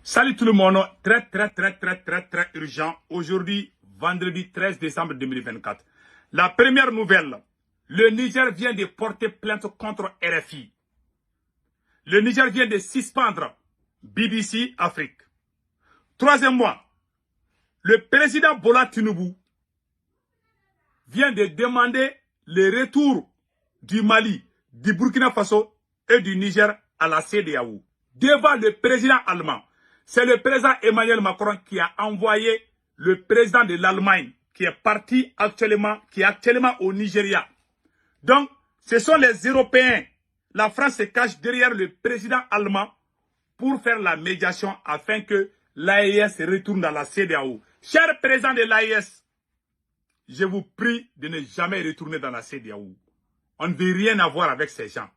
Salut tout le monde, très urgent. Aujourd'hui, vendredi 13 décembre 2024. La première nouvelle, le Niger vient de porter plainte contre RFI. Le Niger vient de suspendre BBC Afrique. Troisièmement, le président Bola Tinubu vient de demander le retour du Mali, du Burkina Faso et du Niger à la CEDEAO. Devant le président allemand. C'est le président Emmanuel Macron qui a envoyé le président de l'Allemagne qui est parti actuellement, qui est actuellement au Nigeria. Donc, ce sont les Européens. La France se cache derrière le président allemand pour faire la médiation afin que l'AES retourne dans la CEDEAO. Cher président de l'AES, je vous prie de ne jamais retourner dans la CEDEAO. On ne veut rien avoir avec ces gens.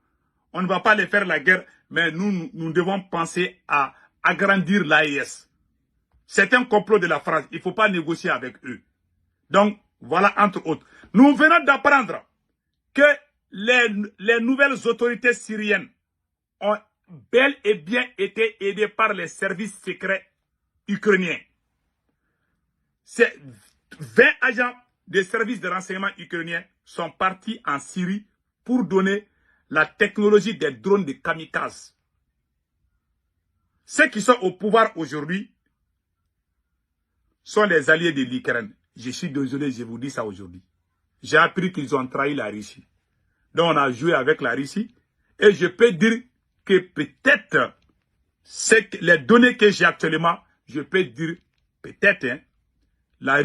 On ne va pas les faire la guerre, mais nous devons penser à agrandir l'AES. C'est un complot de la France. Il ne faut pas négocier avec eux. Donc, voilà, entre autres. Nous venons d'apprendre que les nouvelles autorités syriennes ont bel et bien été aidées par les services secrets ukrainiens. Ces 20 agents des services de renseignement ukrainiens sont partis en Syrie pour donner la technologie des drones de kamikazes. Ceux qui sont au pouvoir aujourd'hui sont les alliés de l'Ukraine. Je suis désolé, je vous dis ça aujourd'hui. J'ai appris qu'ils ont trahi la Russie. Donc on a joué avec la Russie. Et je peux dire que peut-être, les données que j'ai actuellement, je peux dire peut-être, la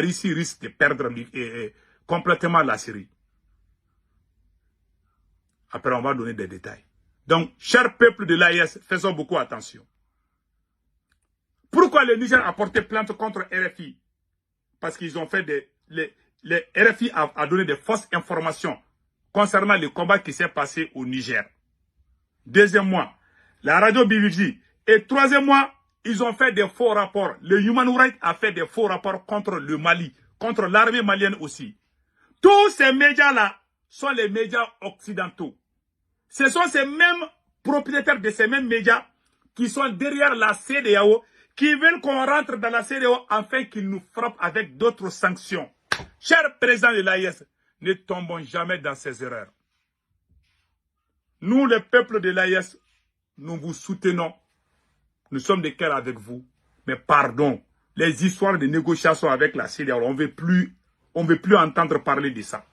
Russie risque de perdre complètement la Syrie. Après, on va donner des détails. Donc, cher peuple de l'AES, faisons beaucoup attention. Pourquoi le Niger a porté plainte contre RFI? Parce qu'ils ont fait les RFI a donné des fausses informations concernant le combat qui s'est passé au Niger. Deuxièmement, la radio BBC. Et troisièmement, ils ont fait des faux rapports. Le Human Rights a fait des faux rapports contre le Mali, contre l'armée malienne aussi. Tous ces médias-là sont les médias occidentaux. Ce sont ces mêmes propriétaires de ces mêmes médias qui sont derrière la CEDEAO, qui veulent qu'on rentre dans la CEDEAO afin qu'ils nous frappent avec d'autres sanctions. Cher président de l'AES, ne tombons jamais dans ces erreurs. Nous, le peuple de l'AES, nous vous soutenons. Nous sommes de cœur avec vous. Mais pardon, les histoires de négociations avec la CEDEAO, on ne veut plus entendre parler de ça.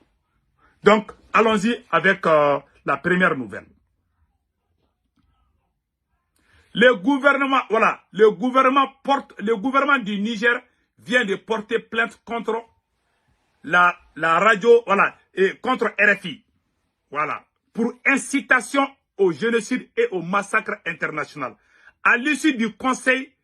Donc, allons-y avec la première nouvelle. Le gouvernement du Niger vient de porter plainte contre la radio, et contre RFI. Voilà. Pour incitation au génocide et au massacre international. À l'issue du Conseil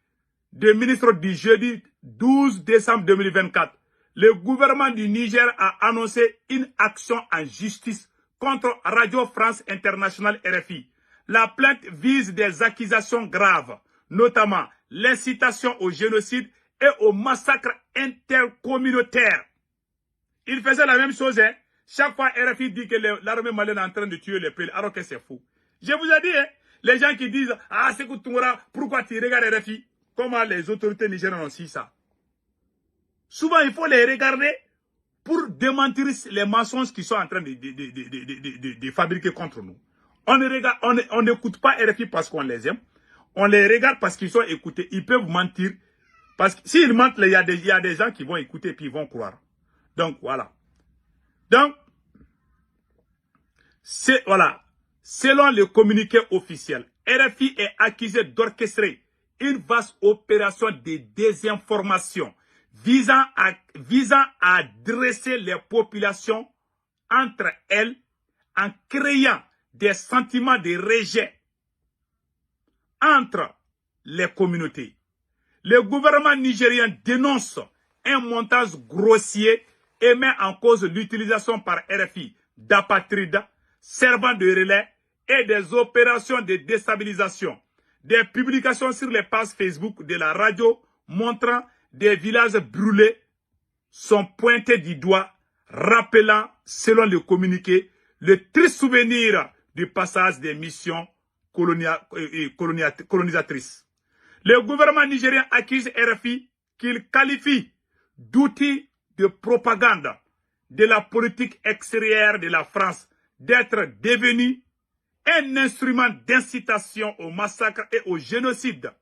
des ministres du jeudi 12 décembre 2024, le gouvernement du Niger a annoncé une action en justice contre Radio France Internationale RFI. La plainte vise des accusations graves, notamment l'incitation au génocide et au massacre intercommunautaire. Il faisait la même chose, hein. Chaque fois, RFI dit que l'armée malienne est en train de tuer les peuples, alors que c'est faux. Je vous ai dit, hein, les gens qui disent « Ah, Sékou Toungara, pourquoi tu regardes RFI ?» Comment les autorités nigériennes ont su ça? Souvent, il faut les regarder pour démentir les mensonges qu'ils sont en train de fabriquer contre nous. On n'écoute pas RFI parce qu'on les aime. On les regarde parce qu'ils sont écoutés. Ils peuvent mentir. Parce que s'ils mentent, il y a des gens qui vont écouter et puis ils vont croire. Donc, voilà. Donc, selon le communiqué officiel, RFI est accusé d'orchestrer une vaste opération de désinformation visant à dresser les populations entre elles en créant des sentiments de rejet entre les communautés. Le gouvernement nigérien dénonce un montage grossier et met en cause l'utilisation par RFI d'apatrides servant de relais et des opérations de déstabilisation. Des publications sur les pages Facebook de la radio montrant des villages brûlés sont pointées du doigt, rappelant, selon le communiqué, le triste souvenir du passage des missions colonisatrices. Le gouvernement nigérien accuse RFI qu'il qualifie d'outil de propagande de la politique extérieure de la France, d'être devenu un instrument d'incitation au massacre et au génocide,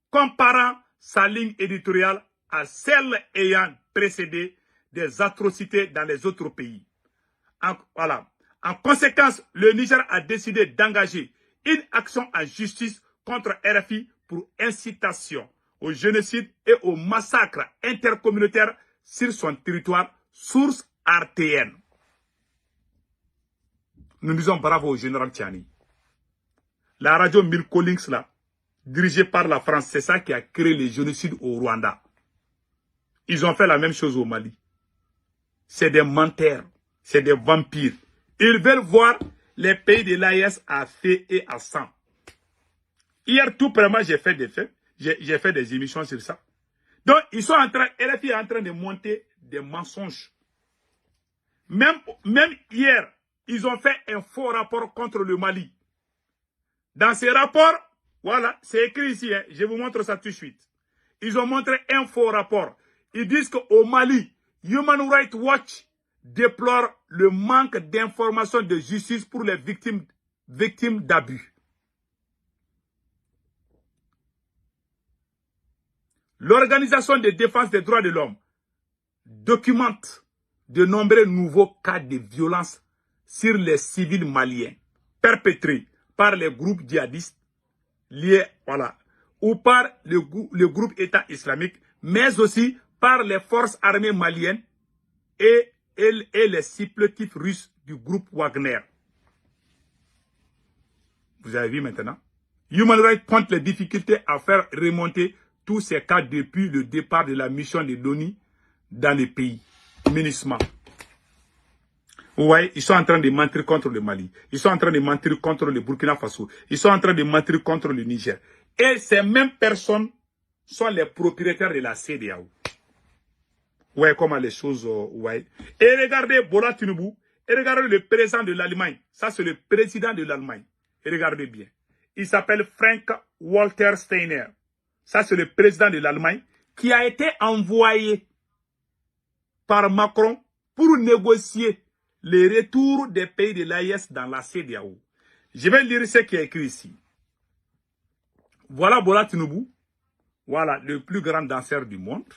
comparant sa ligne éditoriale à celle ayant précédé des atrocités dans les autres pays. En conséquence, le Niger a décidé d'engager une action en justice contre RFI pour incitation au génocide et au massacre intercommunautaire sur son territoire, source RTN. Nous disons bravo au général Tchani. La radio Mill Collins, là, dirigée par la France, c'est ça qui a créé le génocide au Rwanda. Ils ont fait la même chose au Mali. C'est des menteurs, c'est des vampires. Ils veulent voir les pays de l'AES à feu et à sang. Hier, tout vraiment, j'ai fait des émissions sur ça. Donc, ils sont en train, RFI est en train de monter des mensonges. Même hier, ils ont fait un faux rapport contre le Mali. Dans ces rapports, voilà, c'est écrit ici, hein, je vous montre ça tout de suite. Ils ont montré un faux rapport. Ils disent qu'au Mali, Human Rights Watch déplore le manque d'informations de justice pour les victimes d'abus. L'Organisation de défense des droits de l'homme documente de nombreux nouveaux cas de violence sur les civils maliens perpétrés par les groupes djihadistes liés, voilà, ou par le groupe État islamique, mais aussi par les forces armées maliennes et les supplétifs russes du groupe Wagner. Vous avez vu maintenant? Human Rights pointe les difficultés à faire remonter tous ces cas depuis le départ de la mission de l'ONU dans les pays. MINUSMA. Vous voyez, ils sont en train de mentir contre le Mali. Ils sont en train de mentir contre le Burkina Faso. Ils sont en train de mentir contre le Niger. Et ces mêmes personnes sont les propriétaires de la CEDEAO. Vous voyez comment les choses... ouais. Et regardez Bola Tinubu. Et regardez le président de l'Allemagne. Ça, c'est le président de l'Allemagne. Et regardez bien. Il s'appelle Frank-Walter Steiner. Ça, c'est le président de l'Allemagne qui a été envoyé par Macron pour négocier le retour des pays de l'AES dans la CEDEAO. Je vais lire ce qui est écrit ici. Voilà Bola Tinubu. Voilà le plus grand danseur du monde.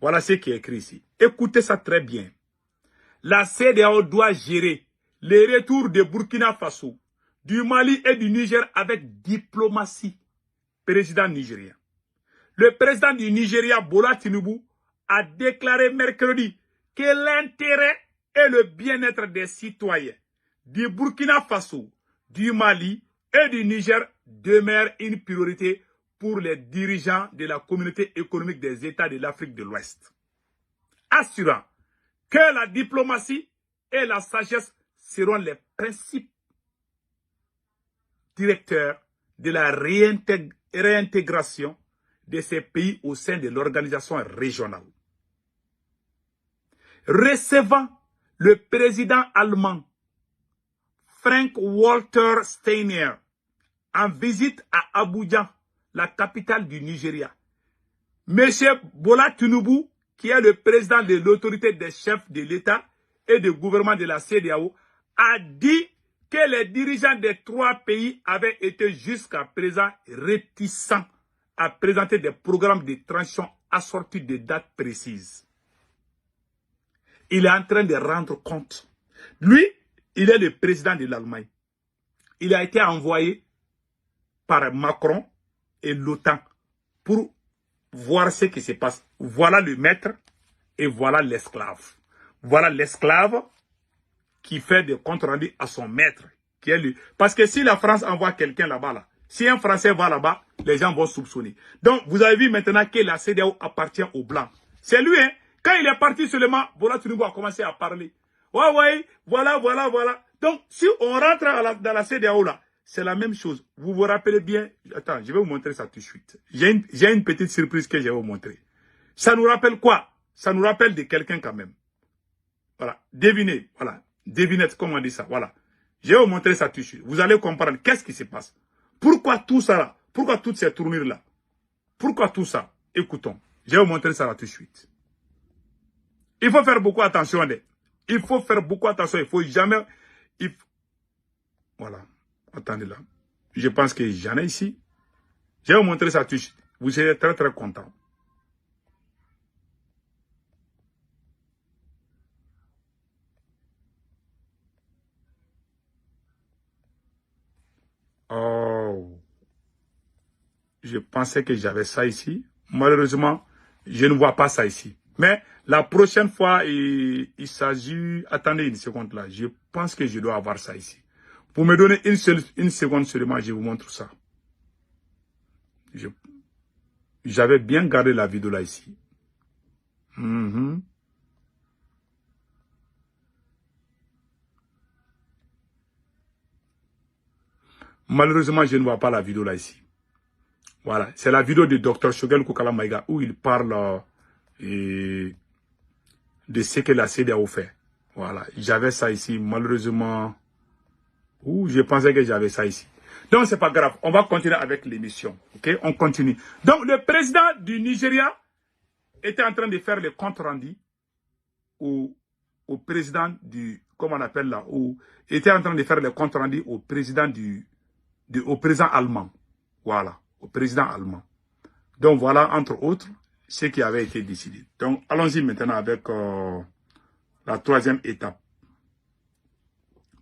Voilà ce qui est écrit ici. Écoutez ça très bien. La CEDEAO doit gérer le retour de Burkina Faso, du Mali et du Niger avec diplomatie. Président nigérien. Le président du Nigeria, Bola Tinubu, a déclaré mercredi que l'intérêt et le bien-être des citoyens du Burkina Faso, du Mali et du Niger demeurent une priorité pour les dirigeants de la communauté économique des États de l'Afrique de l'Ouest, assurant que la diplomatie et la sagesse seront les principes directeurs de la réintégration de ces pays au sein de l'organisation régionale. Recevant le président allemand Frank-Walter Steiner en visite à Abuja, la capitale du Nigeria, M. Bola Tinubu, qui est le président de l'autorité des chefs de l'État et du gouvernement de la CEDEAO, a dit que les dirigeants des trois pays avaient été jusqu'à présent réticents à présenter des programmes de transition assortis de dates précises. Il est en train de rendre compte. Lui, il est le président de l'Allemagne. Il a été envoyé par Macron et l'OTAN pour voir ce qui se passe. Voilà le maître et voilà l'esclave. Voilà l'esclave qui fait des comptes rendus à son maître, qui est lui. Parce que si la France envoie quelqu'un là-bas, là, si un Français va là-bas, les gens vont soupçonner. Donc, vous avez vu maintenant que la CEDEAO appartient aux Blancs. C'est lui, hein. Quand il est parti seulement, Bola Tinubu a commencé à parler. Ouais, voilà. Donc, si on rentre dans la CEDEAO là, c'est la même chose. Vous vous rappelez bien. Attends, je vais vous montrer ça tout de suite. J'ai une petite surprise que je vais vous montrer. Ça nous rappelle quoi? Ça nous rappelle de quelqu'un quand même. Voilà. Devinez. Voilà. Devinette, comment on dit ça. Voilà. Je vais vous montrer ça tout de suite. Vous allez comprendre qu'est-ce qui se passe. Pourquoi tout ça là? Pourquoi toutes ces tournures là? Pourquoi tout ça? Écoutons. Je vais vous montrer ça là tout de suite. Il faut faire beaucoup attention. Il faut faire beaucoup attention. Il faut jamais... Voilà. Attendez là. Je pense que j'en ai ici. Je vais vous montrer ça tout de suite. Vous serez très très content. Oh. Je pensais que j'avais ça ici. Malheureusement, je ne vois pas ça ici. Mais la prochaine fois, il s'agit... Attendez une seconde là. Je pense que je dois avoir ça ici. Vous me donnez une seconde seulement, je vous montre ça. J'avais bien gardé la vidéo là ici. Malheureusement, je ne vois pas la vidéo là ici. Voilà, c'est la vidéo de Dr Choguel Koukala Maïga où il parle de ce que la CEDEAO fait. Voilà, j'avais ça ici, malheureusement. Je pensais que j'avais ça ici. Donc, c'est pas grave, on va continuer avec l'émission. Ok, on continue. Donc, le président du Nigeria était en train de faire le compte rendu au président du, comment on appelle là, était en train de faire le compte rendu au président au président allemand. Voilà, au président allemand. Donc voilà, entre autres, ce qui avait été décidé. Donc allons-y maintenant avec la troisième étape.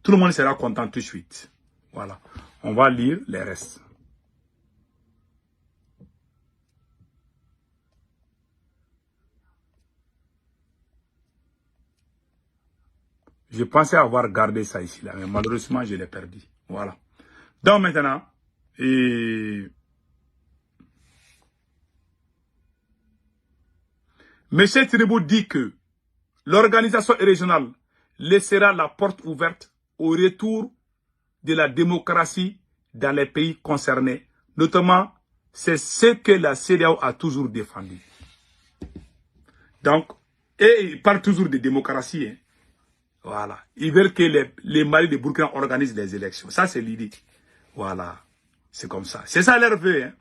Tout le monde sera content tout de suite. Voilà, on va lire les restes. Je pensais avoir gardé ça ici, là, mais malheureusement, je l'ai perdu. Voilà. Donc maintenant, M. Tinubu dit que l'organisation régionale laissera la porte ouverte au retour de la démocratie dans les pays concernés. Notamment, c'est ce que la CEDEAO a toujours défendu. Donc, et il parle toujours de démocratie. Hein. Voilà. Ils veulent que les Mali de Burkina organisent des élections. Ça, c'est l'idée. Voilà. C'est comme ça. C'est ça leur vœu. Hein.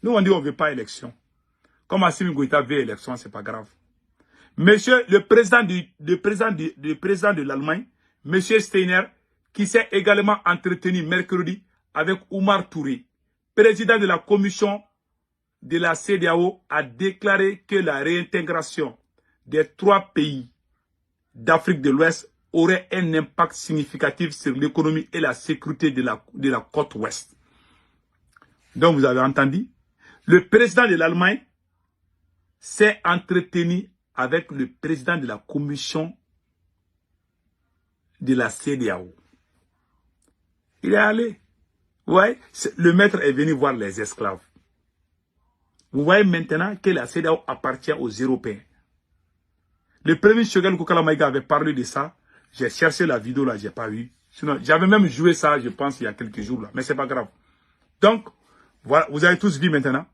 Nous, on dit on ne veut pas élection. Comme Assimi Goïta veut élection, c'est pas grave. Monsieur, le président de l'Allemagne, monsieur Steiner, qui s'est également entretenu mercredi avec Oumar Touré, président de la commission de la CEDEAO, a déclaré que la réintégration des 3 pays d'Afrique de l'Ouest aurait un impact significatif sur l'économie et la sécurité de la côte ouest. Donc vous avez entendu, le président de l'Allemagne s'est entretenu avec le président de la commission de la CEDEAO. Il est allé. Vous voyez, le maître est venu voir les esclaves. Vous voyez maintenant que la CEDEAO appartient aux Européens. Le premier Choguel Koukala Maïga avait parlé de ça. J'ai cherché la vidéo là, j'ai pas vu. Sinon, j'avais même joué ça, je pense, il y a quelques jours là. Mais c'est pas grave. Donc, voilà, vous avez tous vu maintenant.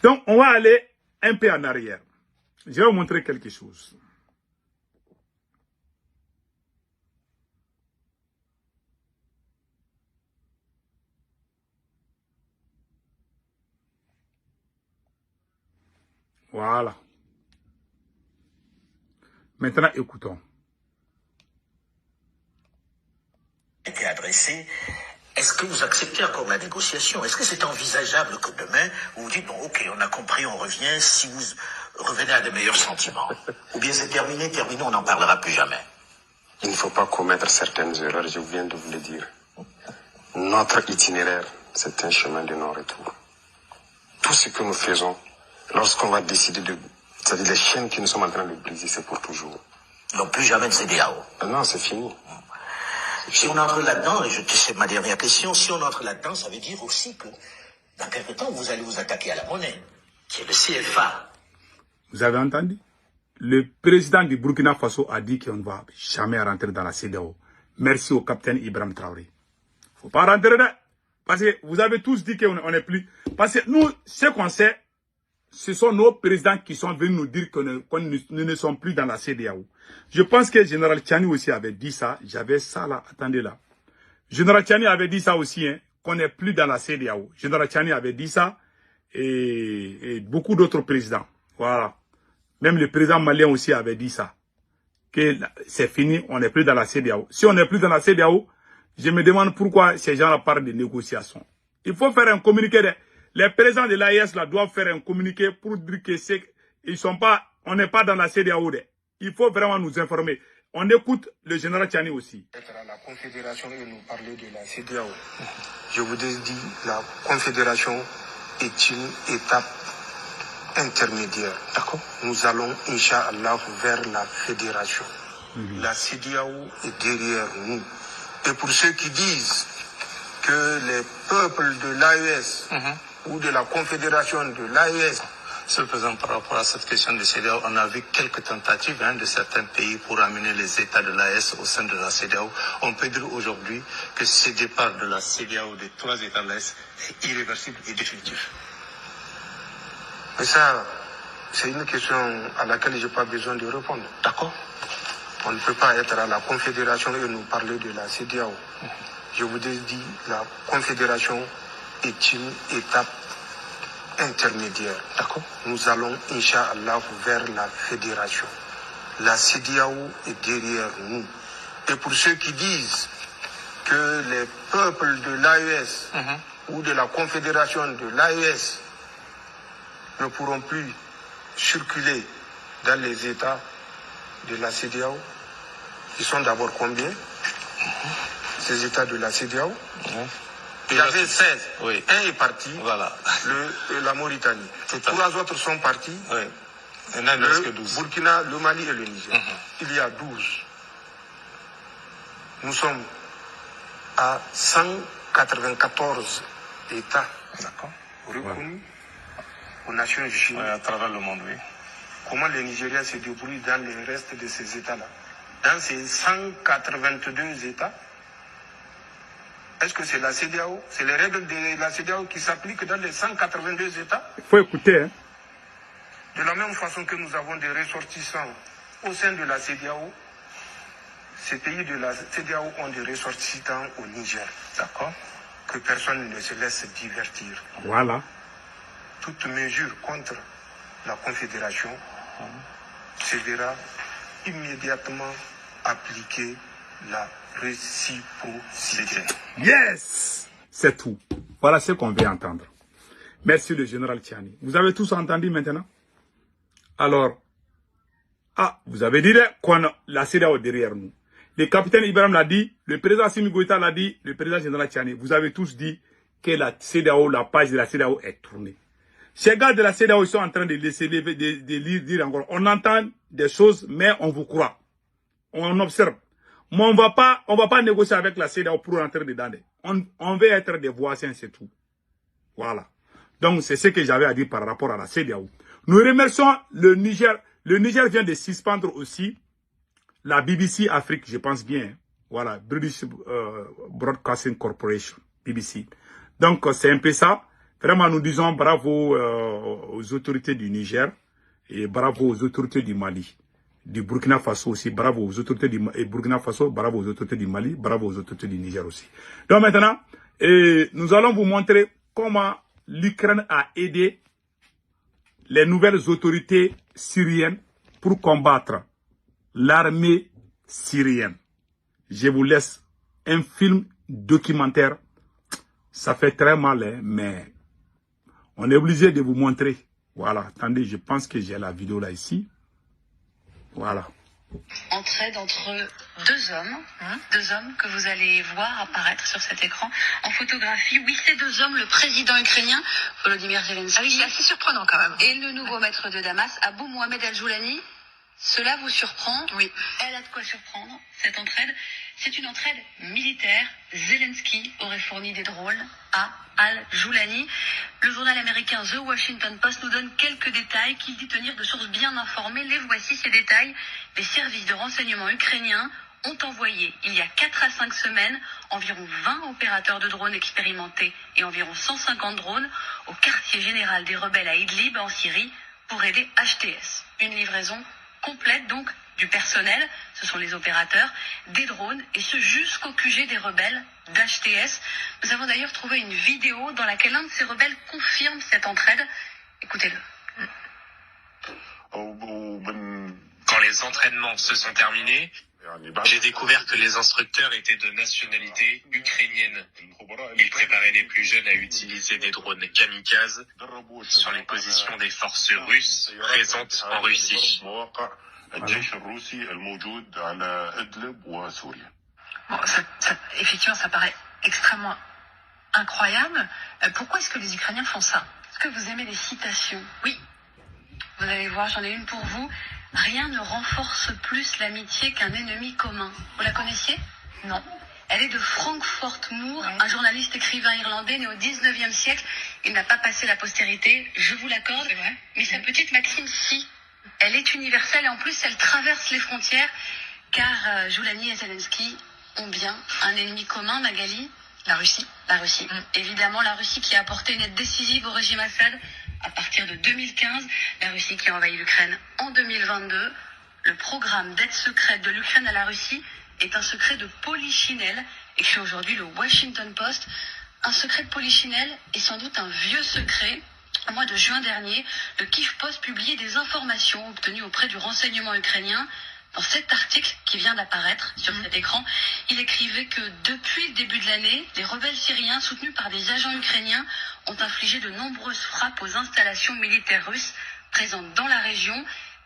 Donc, on va aller un peu en arrière. Je vais vous montrer quelque chose. Voilà. Maintenant, écoutons. Été adressé. Est-ce que vous acceptez encore la négociation? Est-ce que c'est envisageable que demain, vous vous dites, bon, ok, on a compris, on revient, si vous revenez à de meilleurs sentiments? Ou bien c'est terminé, on n'en parlera plus jamais? Il ne faut pas commettre certaines erreurs, je viens de vous le dire. Notre itinéraire, c'est un chemin de non-retour. Tout ce que nous faisons, lorsqu'on va décider de... C'est-à-dire les chaînes que nous sommes en train de briser, c'est pour toujours. Donc plus jamais de CEDEAO? Non, c'est fini. Si on entre là-dedans, et c'est ma dernière question, si on entre là-dedans, ça veut dire aussi que dans quelque temps, vous allez vous attaquer à la monnaie, qui est le CFA. Vous avez entendu? Le président du Burkina Faso a dit qu'on ne va jamais rentrer dans la CEDEAO. Merci au capitaine Ibrahim Traoré. Il ne faut pas rentrer là. Parce que vous avez tous dit qu'on n'est plus. Parce que nous, ce qu'on sait, ce sont nos présidents qui sont venus nous dire que nous ne sommes plus dans la CEDEAO. Je pense que Général Tchani aussi avait dit ça. J'avais ça là. Attendez là. Général Tchani avait dit ça aussi, hein, qu'on n'est plus dans la CEDEAO. Général Tchani avait dit ça. et beaucoup d'autres présidents. Voilà. Même le président malien aussi avait dit ça. Que c'est fini, on n'est plus dans la CEDEAO. Si on n'est plus dans la CEDEAO, je me demande pourquoi ces gens-là parlent de négociations. Il faut faire un communiqué. Les présidents de l'AES doivent faire un communiqué pour dire que ils sont pas, on n'est pas dans la CEDEAO. Il faut vraiment nous informer. On écoute le général Tchani aussi. Être à la Confédération et nous parler de la CEDEAO. Je vous ai dit, la Confédération est une étape intermédiaire. D'accord. Nous allons, Inch'Allah, vers la fédération. La CEDEAO est derrière nous. Et pour ceux qui disent que les peuples de l'AES ou de la Confédération de l'AES, Monsieur le Président, par rapport à cette question de CEDEAO, on a vu quelques tentatives de certains pays pour amener les États de l'AES au sein de la CEDEAO. On peut dire aujourd'hui que ce départ de la CEDEAO des 3 États de l'AES est irréversible et définitif. Mais ça, c'est une question à laquelle je n'ai pas besoin de répondre. D'accord. On ne peut pas être à la Confédération et nous parler de la CEDEAO. Je vous ai dit, la Confédération est une étape intermédiaire. D'accord. Nous allons, Inch'Allah, vers la fédération. La CEDEAO est derrière nous. Et pour ceux qui disent que les peuples de l'AES ou de la Confédération de l'AES ne pourront plus circuler dans les États de la CEDEAO, ils sont d'abord combien? Ces États de la CEDEAO? Il y avait 16. Oui. Un est parti, Voilà. la Mauritanie. Tout à fait. 3 autres sont partis, Oui. Il n'y en a que le 12. Burkina, le Mali et le Niger. Il y a 12. Nous sommes à 194 États reconnus aux Nations Unies. Oui, à travers le monde, oui. Comment le Nigeria se débrouille dans le reste de ces États-là? Dans ces 182 États, est-ce que c'est la CEDEAO? C'est les règles de la CEDEAO qui s'appliquent dans les 182 États? Il faut écouter. Hein. De la même façon que nous avons des ressortissants au sein de la CEDEAO, ces pays de la CEDEAO ont des ressortissants au Niger. D'accord? Que personne ne se laisse divertir. Voilà. Toute mesure contre la Confédération se verra immédiatement appliquer la réciprocité. Yes! C'est tout. Voilà ce qu'on veut entendre. Merci le général Tchani. Vous avez tous entendu maintenant? Alors, vous avez dit qu'on a la CEDEAO derrière nous. Le capitaine Ibrahim l'a dit, le président Assimi Goïta l'a dit, le président général Tchani. Vous avez tous dit que la CEDEAO, la page de la CEDEAO est tournée. Ces gars de la CEDEAO, ils sont en train de laisser dire encore. On entend des choses, mais on vous croit. On observe. Mais on va pas négocier avec la CEDEAO pour rentrer dedans. On veut être des voisins, c'est tout. Voilà. Donc, c'est ce que j'avais à dire par rapport à la CEDEAO. Nous remercions le Niger. Le Niger vient de suspendre aussi la BBC Afrique, je pense bien. Voilà, British Broadcasting Corporation, BBC. Donc, c'est un peu ça. Vraiment, nous disons bravo aux autorités du Niger et bravo aux autorités du Mali. Du Burkina Faso aussi, bravo aux autorités du Burkina Faso, bravo aux autorités du Mali, bravo aux autorités du Niger aussi. Donc maintenant, nous allons vous montrer comment l'Ukraine a aidé les nouvelles autorités syriennes pour combattre l'armée syrienne. Je vous laisse un film documentaire. Ça fait très mal, hein, mais on est obligé de vous montrer. Voilà, attendez, je pense que j'ai la vidéo là ici. Voilà. Entraide entre deux hommes que vous allez voir apparaître sur cet écran en photographie. Oui, ces deux hommes, le président ukrainien Volodymyr Zelensky. Ah oui, c'est assez surprenant quand même. Et le nouveau maître de Damas, Abou Mohamed Al-Joulani. Cela vous surprend? Oui. Elle a de quoi surprendre, cette entraide. C'est une entraide militaire. Zelensky aurait fourni des drones à Al-Joulani. Le journal américain The Washington Post nous donne quelques détails qu'il dit tenir de sources bien informées. Les voici, ces détails. Les services de renseignement ukrainiens ont envoyé, il y a 4 à 5 semaines, environ 20 opérateurs de drones expérimentés et environ 150 drones au quartier général des rebelles à Idlib, en Syrie, pour aider HTS. Une livraison complète, donc du personnel, ce sont les opérateurs, des drones, et ce jusqu'au QG des rebelles d'HTS. Nous avons d'ailleurs trouvé une vidéo dans laquelle un de ces rebelles confirme cette entraide. Écoutez-le. Quand les entraînements se sont terminés, j'ai découvert que les instructeurs étaient de nationalité ukrainienne. Ils préparaient les plus jeunes à utiliser des drones kamikazes sur les positions des forces russes présentes en Russie. Bon, effectivement, ça paraît extrêmement incroyable. Pourquoi est-ce que les Ukrainiens font ça? Est-ce que vous aimez les citations? Oui. Vous allez voir, j'en ai une pour vous. Rien ne renforce plus l'amitié qu'un ennemi commun. Vous la connaissiez? Non. Elle est de Frankfurt Moore, un journaliste écrivain irlandais né au 19e siècle. Il n'a pas passé la postérité, je vous l'accorde. C'est vrai. Mais sa petite maxime, si. Elle est universelle et en plus, elle traverse les frontières. Car Joulani et Zelensky ont bien un ennemi commun, Magali. La Russie. La Russie. Évidemment, la Russie qui a apporté une aide décisive au régime Assad à partir de 2015. La Russie qui a envahi l'Ukraine en 2022. Le programme d'aide secrète de l'Ukraine à la Russie est un secret de Polichinelle, écrit aujourd'hui le Washington Post. Un secret de Polichinelle est sans doute un vieux secret. Au mois de juin dernier, le Kyiv Post publiait des informations obtenues auprès du renseignement ukrainien. Dans cet article qui vient d'apparaître sur cet écran, il écrivait que depuis le début de l'année, les rebelles syriens soutenus par des agents ukrainiens ont infligé de nombreuses frappes aux installations militaires russes présentes dans la région.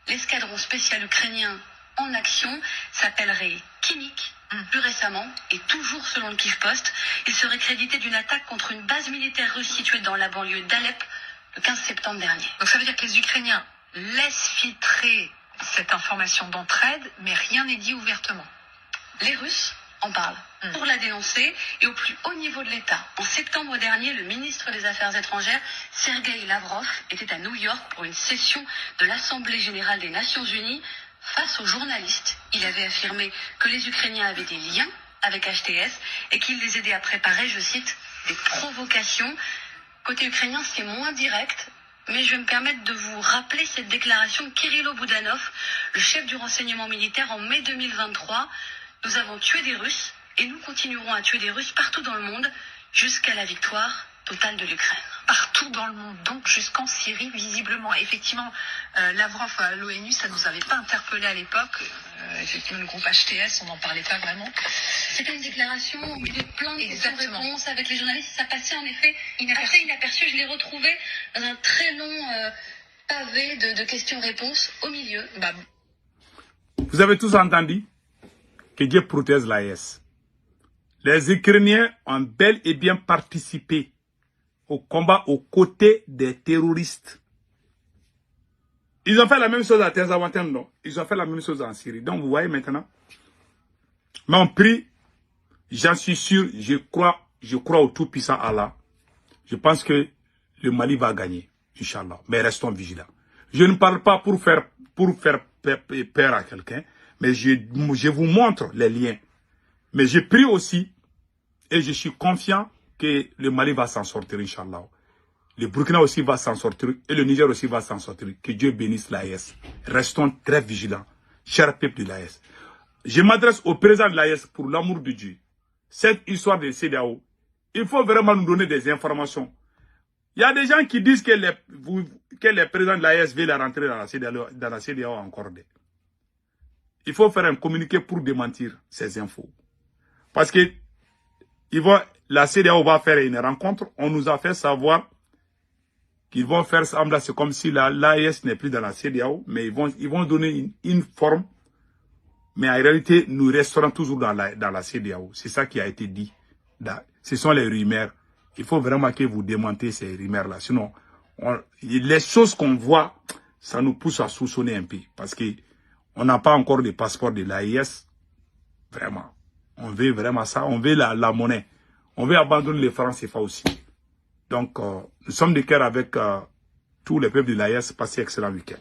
L'escadron spécial ukrainien en action s'appellerait Kinnik. Plus récemment, et toujours selon le Kyiv Post, il serait crédité d'une attaque contre une base militaire russe située dans la banlieue d'Alep le 15 septembre dernier. Donc ça veut dire que les Ukrainiens laissent filtrer cette information d'entraide, mais rien n'est dit ouvertement. Les Russes en parlent pour la dénoncer et au plus haut niveau de l'État. En septembre dernier, le ministre des Affaires étrangères, Sergueï Lavrov, était à New York pour une session de l'Assemblée générale des Nations unies. Face aux journalistes, il avait affirmé que les Ukrainiens avaient des liens avec HTS et qu'il les aidait à préparer, je cite, des provocations. Côté ukrainien, c'est moins direct. Mais je vais me permettre de vous rappeler cette déclaration de Kirilo Boudanov, le chef du renseignement militaire en mai 2023. Nous avons tué des Russes et nous continuerons à tuer des Russes partout dans le monde jusqu'à la victoire totale de l'Ukraine. Partout dans le monde, donc jusqu'en Syrie, visiblement. Effectivement, Lavrov à l'ONU, ça ne nous avait pas interpellé à l'époque. Effectivement, le groupe HTS, on n'en parlait pas vraiment. C'était une déclaration au milieu de plein de réponses avec les journalistes. Ça passait en effet assez inaperçu. Je l'ai retrouvé dans un très long pavé de questions-réponses au milieu. Vous avez tous entendu que Dieu protège l'AES. Les Ukrainiens ont bel et bien participé au combat aux côtés des terroristes. Ils ont fait la même chose à Tezawantem, non? Ils ont fait la même chose en Syrie. Donc vous voyez maintenant. Mais on prie, j'en suis sûr, je crois au tout-puissant Allah. Je pense que le Mali va gagner, Inch'Allah. Mais restons vigilants. Je ne parle pas pour faire peur à quelqu'un, mais je vous montre les liens. Mais je prie aussi, et je suis confiant que le Mali va s'en sortir, Inch'Allah. Le Burkina aussi va s'en sortir, et le Niger aussi va s'en sortir. Que Dieu bénisse l'AES. Restons très vigilants, cher peuple de l'AES. Je m'adresse au président de l'AES pour l'amour de Dieu. Cette histoire de CEDEAO, il faut vraiment nous donner des informations. Il y a des gens qui disent que les présidents de l'AES veulent rentrer dans la CEDEAO encore. Il faut faire un communiqué pour démentir ces infos. Parce que la CEDEAO va faire une rencontre. On nous a fait savoir qu'ils vont faire semblant, c'est comme si l'AES n'est plus dans la CEDEAO, mais ils vont donner une forme. Mais en réalité, nous resterons toujours dans la CEDEAO. C'est ça qui a été dit. Ce sont les rumeurs. Il faut vraiment que vous démentez ces rumeurs-là. Sinon, les choses qu'on voit, ça nous pousse à soupçonner un peu. Parce qu'on n'a pas encore de passeport de l'AES. Vraiment. On veut vraiment ça. On veut la monnaie. On veut abandonner les francs CFA aussi. Donc, nous sommes de cœur avec tous les peuples de l'AES. Passez un excellent week-end.